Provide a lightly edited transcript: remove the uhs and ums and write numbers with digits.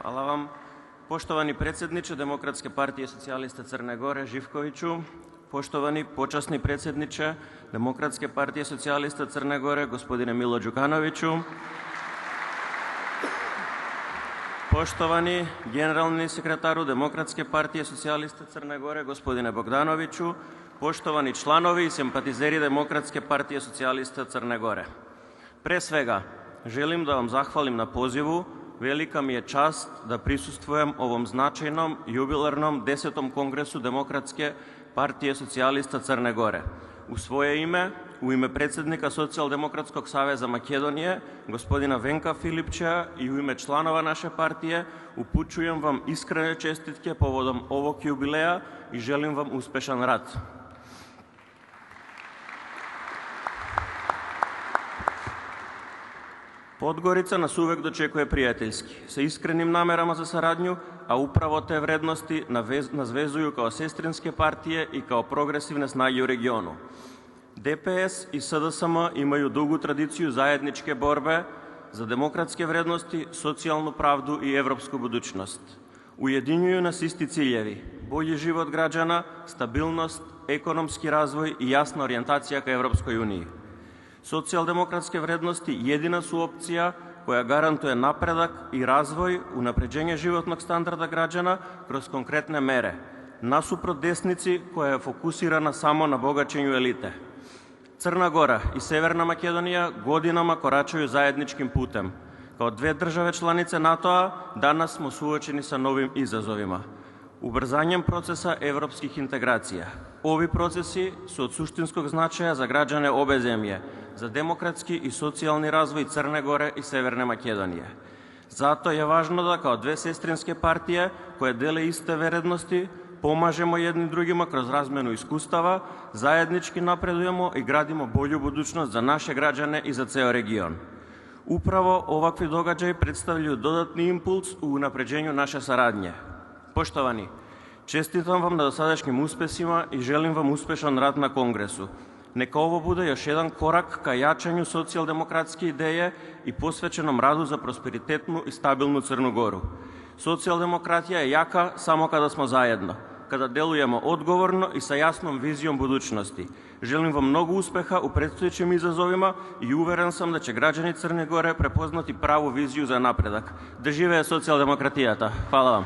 Hvala vam. Poštovani predsjedniče Demokratske partije socijalista Crne Gore Živkoviću, poštovani počasni predsjedniče Demokratske partije socijalista Crne Gore gospodine Milo Đukanoviću, poštovani generalni sekretaru Demokratske partije socijalista Crne Gore gospodine Bogdanoviću, poštovani članovi i simpatizeri Demokratske partije socijalista Crne Gore. Pre svega, želim da vam zahvalim na pozivu. Velika mi je čast da prisustvujem ovom značajnom jubilarnom 10. kongresu Demokratske partije socijalista Crne Gore. U svoje ime, u ime predsjednika Socijaldemokratskog saveza Makedonije, gospodina Venka Filipčeja i u ime članova naše partije, upućujem vam iskrene čestitke povodom ovog jubileja i želim vam uspešan rad. Podgorica nas uvek dočekuje prijateljski, sa iskrenim namerama za saradnju, a upravo te vrednosti nas vezuju kao sestrinske partije i kao progresivne snage u regionu. DPS i SDSM imaju dugu tradiciju zajedničke borbe za demokratske vrednosti, socijalnu pravdu i evropsku budućnost. Ujedinjuju nas isti ciljevi, bolji život građana, stabilnost, ekonomski razvoj i jasna orijentacija ka Evropskoj uniji. Socijaldemokratske vrednosti jedina su opcija koja garantuje napredak i razvoj, unapređenje životnog standarda građana kroz konkretne mere, nasuprot desnici koja je fokusirana samo na bogaćenju elite. Crna Gora i Severna Makedonija godinama koračaju zajedničkim putem. Kao dve države članice NATO-a danas smo suočeni sa novim izazovima. Ubrzanjem procesa evropskih integracija. Ovi procesi su od suštinskog značaja za građane obe zemlje, za demokratski i socijalni razvoj Crne Gore i Severne Makedonije. Zato je važno da kao dve sestrinske partije koje dele iste vrednosti pomažemo jednim drugima kroz razmenu iskustava, zajednički napredujemo i gradimo bolju budućnost za naše građane i za ceo region. Upravo ovakvi događaji predstavljaju dodatni impuls u unapređenju naše saradnje. Poštovani, čestitam vam na dosadašnjim uspesima i želim vam uspešan rad na kongresu. Neka ovo bude još jedan korak ka jačanju socijaldemokratske ideje i posvećenom radu za prosperitetnu i stabilnu Crnu Goru. Socijaldemokratija je jaka samo kada smo zajedno, kada delujemo odgovorno i sa jasnom vizijom budućnosti. Želim vam mnogo uspeha u predstojećim izazovima i uveren sam da će građani Crne Gore prepoznati pravu viziju za napredak. Da žive socijaldemokratijata. Hvala vam.